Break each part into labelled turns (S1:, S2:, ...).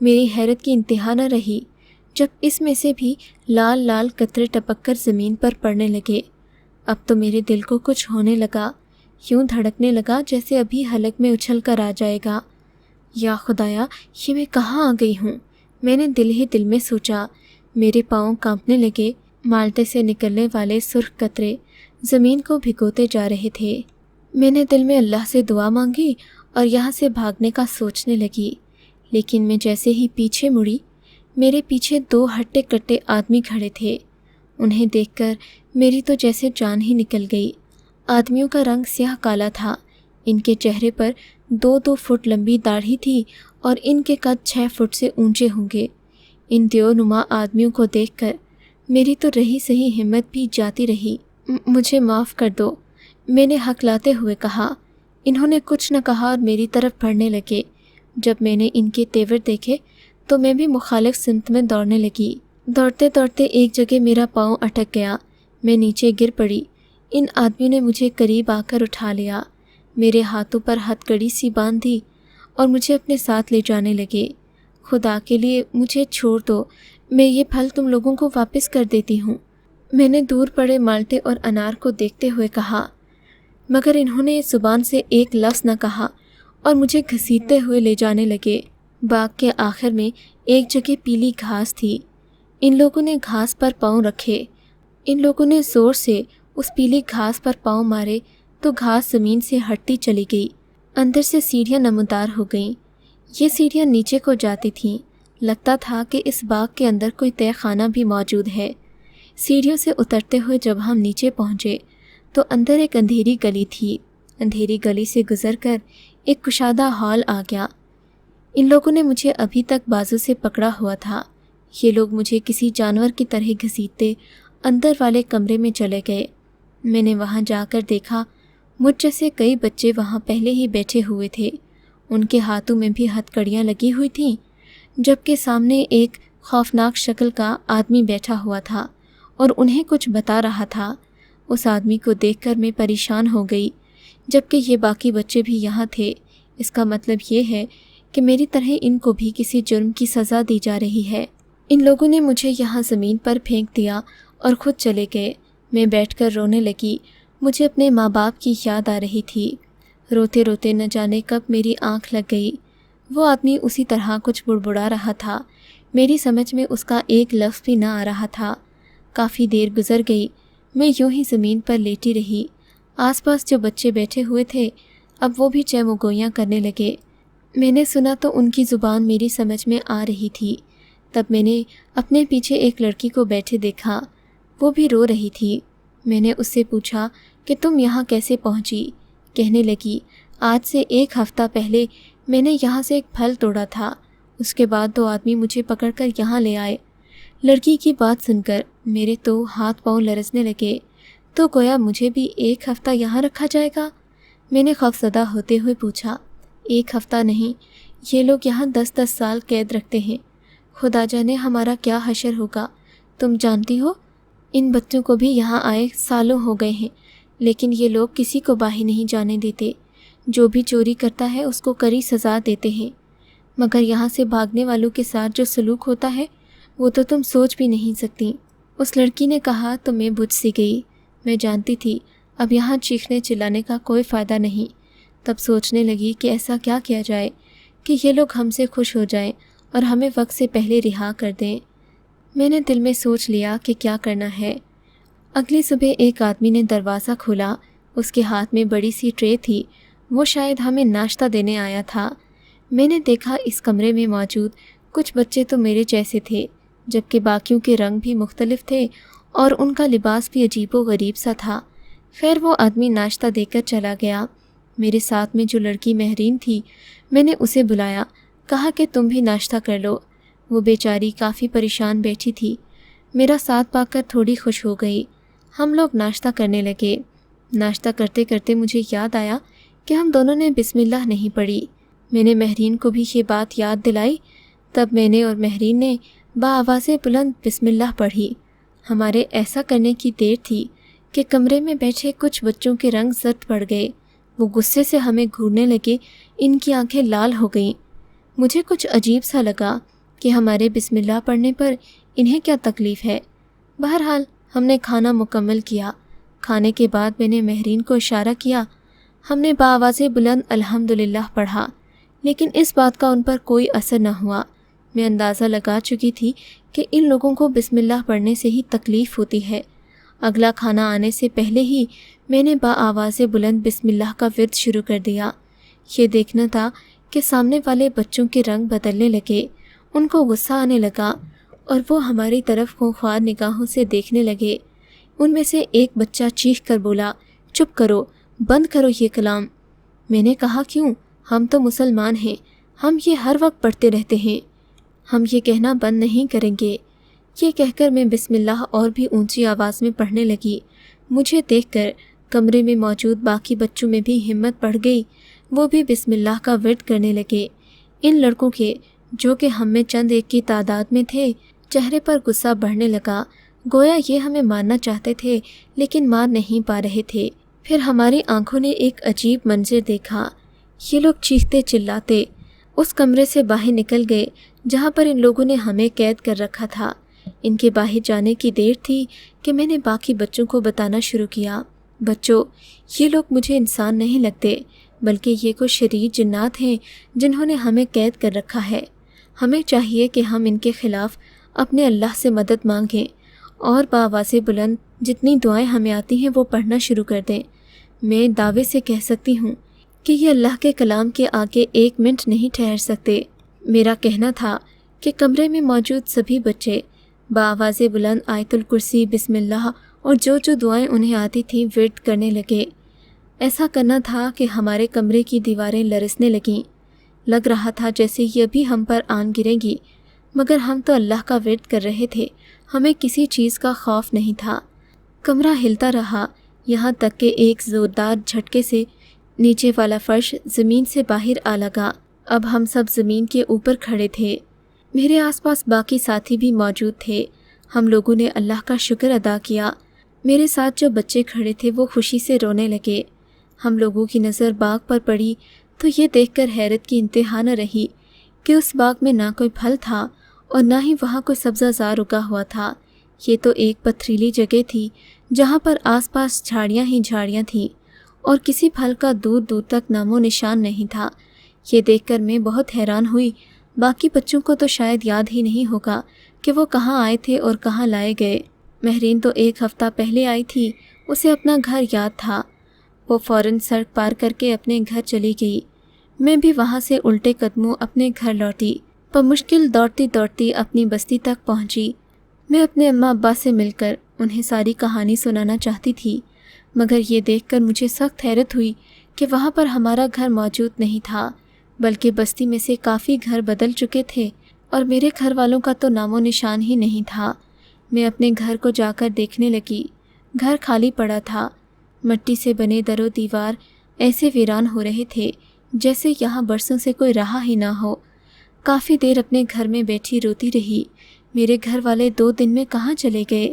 S1: میری حیرت کی انتہا نہ رہی جب اس میں سے بھی لال لال قطرے ٹپک کر زمین پر پڑنے لگے۔ اب تو میرے دل کو کچھ ہونے لگا، یوں دھڑکنے لگا جیسے ابھی حلق میں اچھل کر آ جائے گا۔ یا خدایا، یہ میں کہاں آ گئی ہوں؟ میں نے دل ہی دل میں سوچا۔ میرے پاؤں کانپنے لگے، مالٹے سے نکلنے والے سرخ قطرے زمین کو بھگوتے جا رہے تھے۔ میں نے دل میں اللہ سے دعا مانگی اور یہاں سے بھاگنے کا سوچنے لگی، لیکن میں جیسے ہی پیچھے مڑی، میرے پیچھے 2 ہٹے کٹے آدمی کھڑے تھے۔ انہیں دیکھ کر میری تو جیسے جان ہی نکل گئی۔ آدمیوں کا رنگ سیاہ کالا تھا، ان کے چہرے پر 2-2 فٹ لمبی داڑھی تھی اور ان کے قد 6 فٹ سے اونچے ہوں گے۔ ان دیونما آدمیوں کو دیکھ کر میری تو رہی سہی ہمت بھی جاتی رہی۔ مجھے معاف کر دو، میں نے ہکلاتے ہوئے کہا۔ انہوں نے کچھ نہ کہا اور میری طرف بڑھنے لگے۔ جب میں نے ان کے تیور دیکھے تو میں بھی مخالف سمت میں دوڑنے لگی۔ دوڑتے دوڑتے ایک جگہ میرا پاؤں اٹک گیا، میں نیچے گر پڑی۔ ان آدمیوں نے مجھے قریب آ کر اٹھا لیا، میرے ہاتھوں پر ہتھ کڑی سی باندھ دی اور مجھے اپنے ساتھ لے جانے لگے۔ خدا کے لیے مجھے چھوڑ دو، میں یہ پھل تم لوگوں کو واپس کر دیتی ہوں، میں نے دور پڑے مالٹے اور انار کو دیکھتے ہوئے کہا، مگر انہوں نے زبان سے ایک لفظ نہ کہا اور مجھے گھسیٹتے ہوئے لے جانے لگے۔ باغ کے آخر میں ایک جگہ پیلی گھاس تھی۔ ان لوگوں نے گھاس پر پاؤں رکھے، ان لوگوں نے زور سے اس پیلی گھاس پر پاؤں مارے تو گھاس زمین سے ہٹتی چلی گئی۔ اندر سے سیڑھیاں نمودار ہو گئیں، یہ سیڑھیاں نیچے کو جاتی تھیں۔ لگتا تھا کہ اس باغ کے اندر کوئی تہہ خانہ بھی موجود ہے۔ سیڑھیوں سے اترتے ہوئے جب ہم نیچے پہنچے تو اندر ایک اندھیری گلی تھی۔ اندھیری گلی سے گزر کر ایک کشادہ ہال آ گیا۔ ان لوگوں نے مجھے ابھی تک بازو سے پکڑا ہوا تھا۔ یہ لوگ مجھے کسی جانور کی طرح گھسیٹتے اندر والے کمرے میں چلے گئے۔ میں نے وہاں جا کر دیکھا، مجھ جیسے کئی بچے وہاں پہلے ہی بیٹھے ہوئے تھے۔ ان کے ہاتھوں میں بھی ہتھ کڑیاں لگی ہوئی تھیں، جبکہ سامنے ایک خوفناک شکل کا آدمی بیٹھا ہوا تھا اور انہیں کچھ بتا رہا تھا۔ اس آدمی کو دیکھ کر میں پریشان ہو گئی، جبکہ یہ باقی بچے بھی یہاں تھے۔ اس کا مطلب یہ ہے کہ میری طرح ان کو بھی کسی جرم کی سزا دی جا رہی ہے۔ ان لوگوں نے مجھے یہاں زمین پر پھینک دیا اور خود چلے گئے۔ میں بیٹھ کر رونے لگی، مجھے اپنے ماں باپ کی یاد آ رہی تھی۔ روتے روتے نہ جانے کب میری آنکھ لگ گئی۔ وہ آدمی اسی طرح کچھ بڑبڑا رہا تھا، میری سمجھ میں اس کا ایک لفظ بھی نہ آ رہا تھا۔ کافی دیر گزر گئی، میں یوں ہی زمین پر لیٹی رہی۔ آس پاس جو بچے بیٹھے ہوئے تھے اب وہ بھی چہمگوئیاں کرنے لگے۔ میں نے سنا تو ان کی زبان میری سمجھ میں آ رہی تھی۔ تب میں نے اپنے پیچھے ایک لڑکی کو بیٹھے دیکھا، وہ بھی رو رہی تھی۔ میں نے اس سے پوچھا کہ تم یہاں کیسے پہنچی؟ کہنے لگی، آج سے 1 ہفتہ پہلے میں نے یہاں سے ایک پھل توڑا تھا، اس کے بعد 2 آدمی مجھے پکڑ کر یہاں لے آئے۔ لڑکی کی بات سن کر میرے تو ہاتھ پاؤں لرزنے لگے۔ تو گویا مجھے بھی 1 ہفتہ یہاں رکھا جائے گا؟ میں نے خوفزدہ ہوتے ہوئے پوچھا۔ 1 ہفتہ نہیں، یہ لوگ یہاں 10-10 سال قید رکھتے ہیں۔ خدا جانے ہمارا کیا حشر ہوگا۔ تم جانتی ہو، ان بچوں کو بھی یہاں آئے سالوں ہو گئے ہیں، لیکن یہ لوگ کسی کو باہر نہیں جانے دیتے۔ جو بھی چوری کرتا ہے اس کو کڑی سزا دیتے ہیں، مگر یہاں سے بھاگنے والوں کے ساتھ جو سلوک ہوتا ہے وہ تو تم سوچ بھی نہیں سکتی۔ اس لڑکی نے کہا تو میں بجھ سی گئی۔ میں جانتی تھی اب یہاں چیخنے چلانے کا کوئی فائدہ نہیں۔ تب سوچنے لگی کہ ایسا کیا کیا جائے کہ یہ لوگ ہم سے خوش ہو جائیں اور ہمیں وقت سے پہلے رہا کر دیں۔ میں نے دل میں سوچ لیا کہ کیا کرنا ہے۔ اگلی صبح ایک آدمی نے دروازہ کھولا، اس کے ہاتھ میں بڑی سی ٹرے تھی، وہ شاید ہمیں ناشتہ دینے آیا تھا۔ میں نے دیکھا اس کمرے میں موجود کچھ بچے تو میرے جیسے تھے، جبکہ باقیوں کے رنگ بھی مختلف تھے اور ان کا لباس بھی عجیب و غریب سا تھا۔ خیر وہ آدمی ناشتہ دے کر چلا گیا۔ میرے ساتھ میں جو لڑکی مہرین تھی، میں نے اسے بلایا، کہا کہ تم بھی ناشتہ کر لو۔ وہ بیچاری کافی پریشان بیٹھی تھی، میرا ساتھ پا کر تھوڑی خوش ہو گئی۔ ہم لوگ ناشتہ کرنے لگے۔ ناشتہ کرتے کرتے مجھے یاد آیا کہ ہم دونوں نے بسم اللہ نہیں پڑھی۔ میں نے مہرین کو بھی یہ بات یاد دلائی، تب میں نے اور مہرین نے بآواز بلند بسم اللہ پڑھی۔ ہمارے ایسا کرنے کی دیر تھی کہ کمرے میں بیٹھے کچھ بچوں کے رنگ زرد پڑ گئے، وہ غصے سے ہمیں گھورنے لگے، ان کی آنکھیں لال ہو گئیں۔ مجھے کچھ عجیب سا لگا، کہ ہمارے بسم اللہ پڑھنے پر انہیں کیا تکلیف ہے۔ بہرحال ہم نے کھانا مکمل کیا۔ کھانے کے بعد میں نے مہرین کو اشارہ کیا۔ ہم نے بآواز بلند الحمدللہ پڑھا، لیکن اس بات کا ان پر کوئی اثر نہ ہوا۔ میں اندازہ لگا چکی تھی کہ ان لوگوں کو بسم اللہ پڑھنے سے ہی تکلیف ہوتی ہے۔ اگلا کھانا آنے سے پہلے ہی میں نے بآواز بلند بسم اللہ کا ورد شروع کر دیا۔ یہ دیکھنا تھا کہ سامنے والے بچوں کے رنگ بدلنے لگے، ان کو غصہ آنے لگا اور وہ ہماری طرف خوفزدہ نگاہوں سے دیکھنے لگے۔ ان میں سے ایک بچہ چیخ کر بولا، چپ کرو، بند کرو یہ کلام۔ میں نے کہا، کیوں؟ ہم تو مسلمان ہیں، ہم یہ ہر وقت پڑھتے رہتے ہیں، ہم یہ کہنا بند نہیں کریں گے۔ یہ کہہ کر میں بسم اللہ اور بھی اونچی آواز میں پڑھنے لگی۔ مجھے دیکھ کر کمرے میں موجود باقی بچوں میں بھی ہمت بڑھ گئی، وہ بھی بسم اللہ کا ورد کرنے لگے۔ ان لڑکوں کے، جو کہ ہم میں چند ایک کی تعداد میں تھے، چہرے پر غصہ بڑھنے لگا، گویا یہ ہمیں مارنا چاہتے تھے لیکن مار نہیں پا رہے تھے۔ پھر ہماری آنکھوں نے ایک عجیب منظر دیکھا۔ یہ لوگ چیختے چلاتے اس کمرے سے باہر نکل گئے جہاں پر ان لوگوں نے ہمیں قید کر رکھا تھا۔ ان کے باہر جانے کی دیر تھی کہ میں نے باقی بچوں کو بتانا شروع کیا، بچوں، یہ لوگ مجھے انسان نہیں لگتے، بلکہ یہ کوئی شریر جنات ہیں جنہوں نے ہمیں قید کر رکھا ہے۔ ہمیں چاہیے کہ ہم ان کے خلاف اپنے اللہ سے مدد مانگیں اور بآواز بلند جتنی دعائیں ہمیں آتی ہیں وہ پڑھنا شروع کر دیں۔ میں دعوے سے کہہ سکتی ہوں کہ یہ اللہ کے کلام کے آگے ایک منٹ نہیں ٹھہر سکتے۔ میرا کہنا تھا کہ کمرے میں موجود سبھی بچے بآواز بلند آیت الکرسی، بسم اللہ اور جو دعائیں انہیں آتی تھیں ورد کرنے لگے۔ ایسا کرنا تھا کہ ہمارے کمرے کی دیواریں لرزنے لگیں۔ لگ رہا تھا جیسے یہ بھی ہم پر آن گریں گی، مگر ہم تو اللہ کا ورد کر رہے تھے، ہمیں کسی چیز کا خوف نہیں تھا۔ کمرہ ہلتا رہا یہاں تک کہ ایک زوردار جھٹکے سے نیچے والا فرش زمین سے باہر آ لگا۔ اب ہم سب زمین کے اوپر کھڑے تھے۔ میرے آس پاس باقی ساتھی بھی موجود تھے۔ ہم لوگوں نے اللہ کا شکر ادا کیا۔ میرے ساتھ جو بچے کھڑے تھے وہ خوشی سے رونے لگے۔ ہم لوگوں کی نظر باغ پر پڑی تو یہ دیکھ کر حیرت کی انتہا نہ رہی کہ اس باغ میں نہ کوئی پھل تھا اور نہ ہی وہاں کوئی سبزہ زار اگا ہوا تھا۔ یہ تو ایک پتھریلی جگہ تھی جہاں پر آس پاس جھاڑیاں ہی جھاڑیاں تھیں اور کسی پھل کا دور دور تک نام و نشان نہیں تھا۔ یہ دیکھ کر میں بہت حیران ہوئی۔ باقی بچوں کو تو شاید یاد ہی نہیں ہوگا کہ وہ کہاں آئے تھے اور کہاں لائے گئے۔ مہرین تو 1 ہفتہ پہلے آئی تھی، اسے اپنا گھر یاد تھا۔ وہ فوراً سڑک پار کر کے اپنے گھر چلی گئی۔ میں بھی وہاں سے الٹے قدموں اپنے گھر لوٹی، پر مشکل دوڑتی دوڑتی اپنی بستی تک پہنچی۔ میں اپنے اماں ابا سے مل کر انہیں ساری کہانی سنانا چاہتی تھی، مگر یہ دیکھ کر مجھے سخت حیرت ہوئی کہ وہاں پر ہمارا گھر موجود نہیں تھا، بلکہ بستی میں سے کافی گھر بدل چکے تھے اور میرے گھر والوں کا تو نام و نشان ہی نہیں تھا۔ میں اپنے گھر کو جا کر دیکھنے لگی۔ گھر خالی پڑا تھا۔ مٹی سے بنے در و دیوار ایسے ویران ہو رہے تھے جیسے یہاں برسوں سے کوئی رہا ہی نہ ہو۔ کافی دیر اپنے گھر میں بیٹھی روتی رہی۔ میرے گھر والے 2 دن میں کہاں چلے گئے؟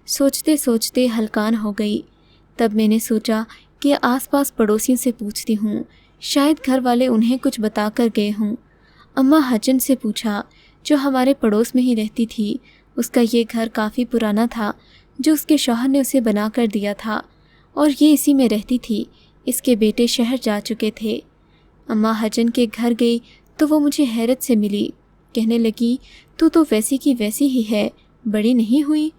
S1: سوچتے سوچتے ہلکان ہو گئی۔ تب میں نے سوچا کہ آس پاس پڑوسیوں سے پوچھتی ہوں، شاید گھر والے انہیں کچھ بتا کر گئے ہوں۔ اماں حجن سے پوچھا، جو ہمارے پڑوس میں ہی رہتی تھی۔ اس کا یہ گھر کافی پرانا تھا جو اس کے شوہر نے اسے بنا کر دیا تھا اور یہ اسی میں رہتی تھی۔ اس کے بیٹے شہر جا چکے تھے۔ اماں حجن کے گھر گئی تو وہ مجھے حیرت سے ملی، کہنے لگی، تو ویسی کی ویسی ہی ہے، بڑی نہیں ہوئی۔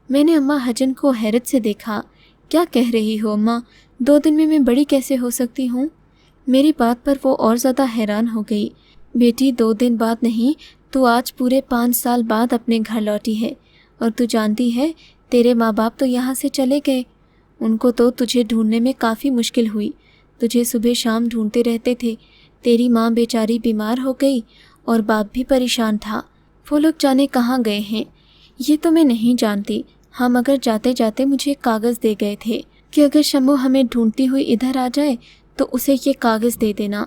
S1: میں نے اماں حجن کو حیرت سے دیکھا۔ کیا کہہ رہی ہو اماں؟ 2 دن میں بڑی کیسے ہو سکتی ہوں؟ میری بات پر وہ اور زیادہ حیران ہو گئی۔ بیٹی 2 دن بعد نہیں، تو آج پورے 5 سال بعد اپنے گھر لوٹی ہے، اور تو جانتی ہے تیرے ماں باپ تو یہاں سے چلے گئے۔ ان کو تو تجھے ڈھونڈنے میں کافی مشکل ہوئی، تجھے صبح شام ڈھونڈتے رہتے تھے۔ تیری ماں بیچاری بیمار ہو گئی اور باپ بھی پریشان تھا۔ وہ لوگ جانے کہاں گئے ہیں، یہ تو میں نہیں جانتی۔ ہم اگر جاتے جاتے مجھے ایک کاغذ دے گئے تھے کہ اگر شمو ہمیں ڈھونڈتی ہوئی ادھر آ جائے تو اسے یہ کاغذ دے دینا۔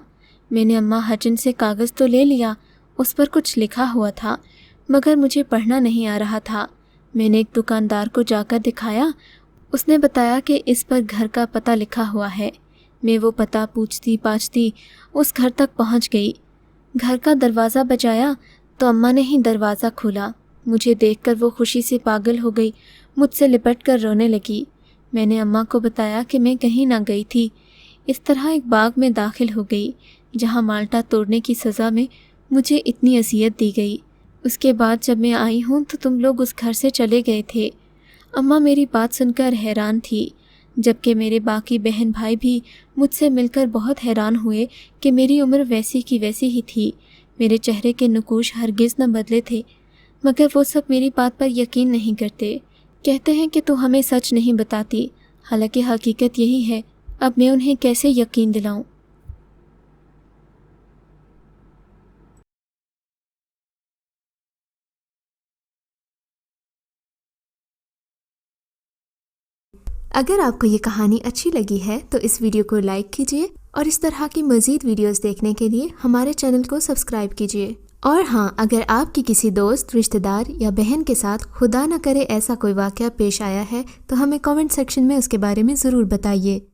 S1: میں نے اماں حجن سے کاغذ تو لے لیا، اس پر کچھ لکھا ہوا تھا، مگر مجھے پڑھنا نہیں آ رہا تھا۔ میں نے ایک دکاندار کو جا کر دکھایا، اس نے بتایا کہ اس پر گھر کا پتہ لکھا ہوا ہے۔ میں وہ پتہ پوچھتی پاچھتی اس گھر تک پہنچ گئی۔ گھر کا دروازہ بجایا تو اماں نے ہی دروازہ کھولا۔ مجھے دیکھ کر وہ خوشی سے پاگل ہو گئی، مجھ سے لپٹ کر رونے لگی۔ میں نے اماں کو بتایا کہ میں کہیں نہ گئی تھی، اس طرح ایک باغ میں داخل ہو گئی جہاں مالٹا توڑنے کی سزا میں مجھے اتنی اذیت دی گئی۔ اس کے بعد جب میں آئی ہوں تو تم لوگ اس گھر سے چلے گئے تھے۔ اماں میری بات سن کر حیران تھی، جبکہ میرے باقی بہن بھائی بھی مجھ سے مل کر بہت حیران ہوئے کہ میری عمر ویسی کی ویسی ہی تھی، میرے چہرے کے نقوش ہرگز نہ بدلے تھے، مگر وہ سب میری بات پر یقین نہیں کرتے۔ کہتے ہیں کہ تو ہمیں سچ نہیں بتاتی، حالانکہ حقیقت یہی ہے۔ اب میں انہیں کیسے یقین دلاؤں؟
S2: اگر آپ کو یہ کہانی اچھی لگی ہے تو اس ویڈیو کو لائک کیجیے اور اس طرح کی مزید ویڈیوز دیکھنے کے لیے ہمارے چینل کو سبسکرائب کیجیے۔ اور ہاں، اگر آپ کی کسی دوست، رشتہ دار یا بہن کے ساتھ خدا نہ کرے ایسا کوئی واقعہ پیش آیا ہے تو ہمیں کامنٹ سیکشن میں اس کے بارے میں ضرور بتائیے۔